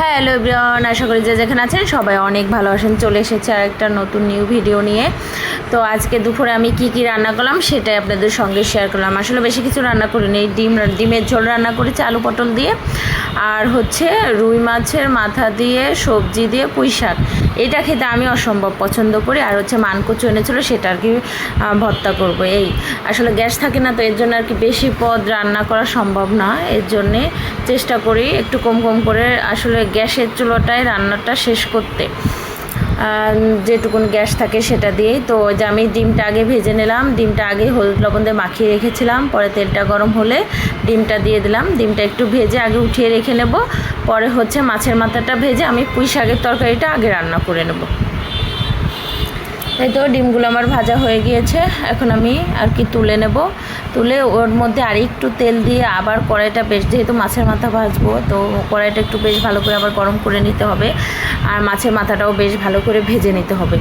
Hello everyone, আশা করি যে যেখানে আছেন সবাই অনেক ভালো আছেন। চলে এসেছে আর একটা নতুন নিউ ভিডিও নিয়ে। তো আজকে দুপুরে আমি কি রান্না করলাম সেটাই আপনাদের সঙ্গে শেয়ার করলাম। আসলে বেশি কিছু রান্না করিনি, ডিমের ঝোল রান্না করেছি আলু পটল দিয়ে, আর হচ্ছে রুই মাছের মাথা দিয়ে সবজি দিয়ে পুঁই শাক। এটা খেতে আমি অসম্ভব পছন্দ করি। আর হচ্ছে মানকচু এনেছিল, সেটা আর কি ভর্তা করবো। এই আসলে গ্যাস থাকে না, তো এর জন্য আর কি বেশি পদ রান্না করা সম্ভব না। এর জন্যে চেষ্টা করি একটু কম কম করে আসলে গ্যাসের চুলোটায় রান্নাটা শেষ করতে, যেটুকুন গ্যাস থাকে সেটা দিয়েই। তো যে আমি ডিমটা আগে ভেজে নিলাম, ডিমটা আগে হলুদ লবণ দিয়ে মাখিয়ে রেখেছিলাম। পরে তেলটা গরম হলে ডিমটা দিয়ে দিলাম। ডিমটা একটু ভেজে আগে উঠিয়ে রেখে নেব। পরে হচ্ছে মাছের মাথাটা ভেজে আমি পুঁই শাকের তরকারিটা আগে রান্না করে নেব। এই তো ডিমগুলো আমার ভাজা হয়ে গিয়েছে, এখন আমি আর কি তুলে নেব। তুলে ওর মধ্যে আর একটু তেল দিয়ে আবার কড়াইটা বেশ, যেহেতু মাছের মাথা ভাজবো, তো কড়াইটা একটু বেশ ভালো করে আবার গরম করে নিতে হবে। আর মাছের মাথাটাও বেশ ভালো করে ভেজে নিতে হবে।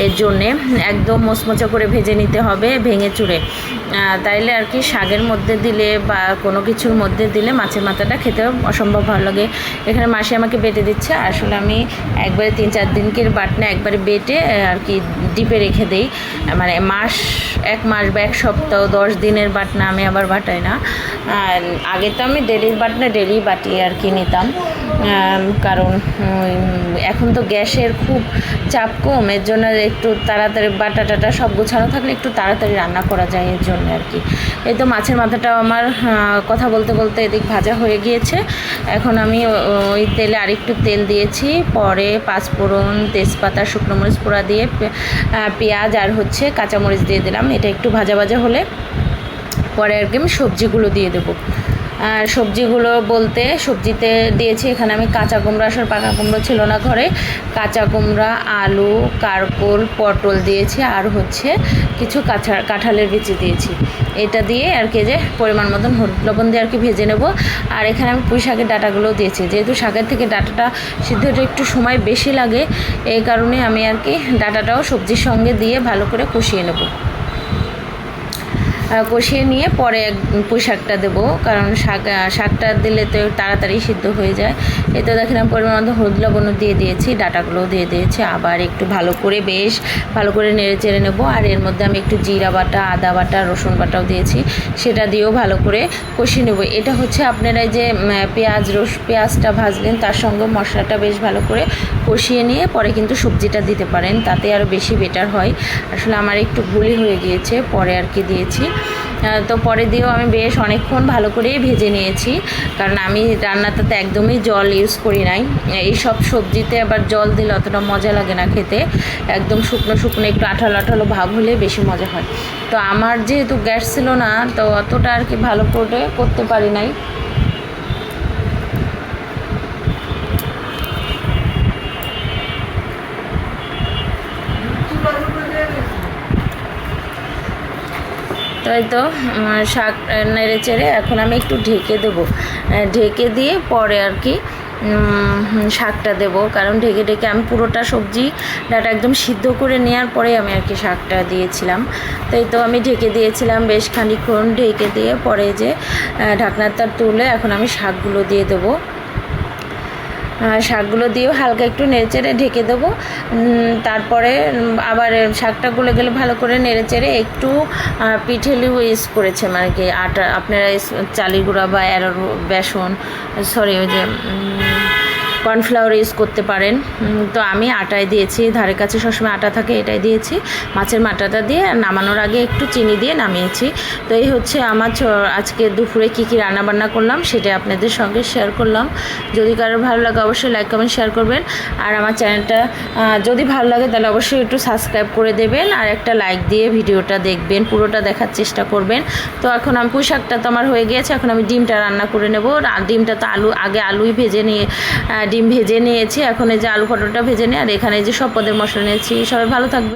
এর জন্যে একদম মোচমোচা করে ভেজে নিতে হবে, ভেঙে চুড়ে। তাইলে আর কি শাকের মধ্যে দিলে বা কোনো কিছুর মধ্যে দিলে মাছের মাথাটা খেতে অসম্ভব ভালো লাগে। এখানে মাসি আমাকে বেটে দিচ্ছে। আসলে আমি একবারে 3-4 দিনকের বাটনা একবারে বেটে আর কি ডিপে রেখে দিই। মানে এক মাস বা এক সপ্তাহ 10 দিনের বাটনা আমি আবার বাটাই না। আগে তো আমি ডেলির বাটনা ডেলি বাটিয়ে আর কি নিতাম, কারণ এখন তো গ্যাসের খুব চাপ কম। এর জন্য একটু তাড়াতাড়ি বাটা টাটা সব গোছানো থাকলে একটু তাড়াতাড়ি রান্না করা যায়, এর জন্য আর কি। এই তো মাছের মাথাটাও আমার কথা বলতে বলতে এদিক ভাজা হয়ে গিয়েছে। এখন আমি ওই তেলে আরেকটু তেল দিয়েছি। পরে পাঁচফোড়ন, তেজপাতা, শুকনো মরিচ পোড়া দিয়ে পেঁয়াজ আর হচ্ছে কাঁচামরিচ দিয়ে দিলাম। এটা একটু ভাজা ভাজা হলে পরে আর কি আমি সবজিগুলো দিয়ে দেবো। আর সবজিগুলো বলতে সবজিতে দিয়েছি এখানে আমি কাঁচা কুমড়া, আসলে পাকা কুমড়ো ছিল না ঘরে। কাঁচা কুমড়া, আলু, কারকোল, পটল দিয়েছি, আর হচ্ছে কিছু কাঁঠালের বিচি দিয়েছি। এটা দিয়ে আর কি যে পরিমাণ মতন হলুদ লবণ দিয়ে আর কি ভেজে নেব। আর এখানে আমি পুঁই শাকের ডাঁটাগুলোও দিয়েছি, যেহেতু শাকের থেকে ডাঁটাটা সিদ্ধ হতে একটু সময় বেশি লাগে, এই কারণে আমি আর কি ডাঁটাটাও সবজির সঙ্গে দিয়ে ভালো করে কষিয়ে নেব। কষিয়ে নিয়ে পরে পুঁই শাকটা দেবো, কারণ শাকটা দিলে তো তাড়াতাড়ি সিদ্ধ হয়ে যায়। এতে দেখেন আমি পরিমাণ মতো হলুদ লবণও দিয়ে দিয়েছি, ডাঁটাগুলোও দিয়ে দিয়েছি। আবার একটু ভালো করে বেশ ভালো করে নেড়ে চেড়ে নেবো। আর এর মধ্যে আমি একটু জিরা বাটা, আদা বাটা, রসুন বাটাও দিয়েছি, সেটা দিয়েও ভালো করে কষিয়ে নেবো। এটা হচ্ছে আপনারা যে পেঁয়াজটা ভাজলেন তার সঙ্গে মশলাটা বেশ ভালো করে কষিয়ে নিয়ে পরে কিন্তু সবজিটা দিতে পারেন, তাতে আরও বেশি বেটার হয়। আসলে আমার একটু ভুলই হয়ে গিয়েছে, পরে আর কি দিয়েছি। তো পরে দিয়েও আমি বেশ অনেকক্ষণ ভালো করেই ভেজে নিয়েছি, কারণ আমি রান্নাটাতে একদমই জল ইউজ করি নাই। এই সব সবজিতে আবার জল দিলে অতটা মজা লাগে না খেতে, একদম শুকনো শুকনো একটু আঠালো আঠালো ভাব হলে বেশি মজা হয়। তো আমার যেহেতু গ্যাস ছিল না, তো অতটা আর কি ভালো করে করতে পারি নাই। তাই তো শাক নেড়ে চেড়ে এখন আমি একটু ঢেকে দেবো। ঢেকে দিয়ে পরে আর কি শাকটা দেবো, কারণ ঢেকে ঢেকে আমি পুরোটা সবজি ডাটা একদম সিদ্ধ করে নেওয়ার পরে আমি আর কি শাকটা দিয়েছিলাম। তাই তো আমি ঢেকে দিয়েছিলাম বেশ খানিকক্ষণ। ঢেকে দিয়ে পরে যে ঢাকনাটা তুলে এখন আমি শাকগুলো দিয়ে দেবো। শাকগুলো দিয়েও হালকা একটু নেড়েচেড়ে ঢেকে দেবো। তারপরে আবার শাকটা গলে গেলে ভালো করে নেড়েচেড়ে একটু পিঠেলিও ইউজ করেছে, মানে কি আটা, আপনারা চালের গুঁড়া বা বেসন, ওই যে কর্নফ্লাওয়ার ইউজ করতে পারেন। তো আমি আটায় দিয়েছি, ধারে কাছে সবসময় আটা থাকে, এটাই দিয়েছি। মাছের মাথাটা দিয়ে নামানোর আগে একটু চিনি দিয়ে নামিয়েছি। তো এই হচ্ছে আমার আজকে দুপুরে কী রান্নাবান্না করলাম সেটা আপনাদের সঙ্গে শেয়ার করলাম। যদি কারোর ভালো লাগে অবশ্যই লাইক কমেন্ট শেয়ার করবেন। আর আমার চ্যানেলটা যদি ভালো লাগে তাহলে অবশ্যই একটু সাবস্ক্রাইব করে দেবেন, আর একটা লাইক দিয়ে ভিডিওটা দেখবেন, পুরোটা দেখার চেষ্টা করবেন। তো এখন আমি পুঁই শাকটা তো আমার হয়ে গিয়েছে, এখন আমি ডিমটা রান্না করে নেব। ডিমটা তো আলুই ভেজে নিয়ে ডিম ভেজে নিয়েছি, এখন এই যে আলু পটলটা ভেজে নিই, আর এখানে যে সব পদের মশলা নিয়েছি। সবাই ভালো থাকবে।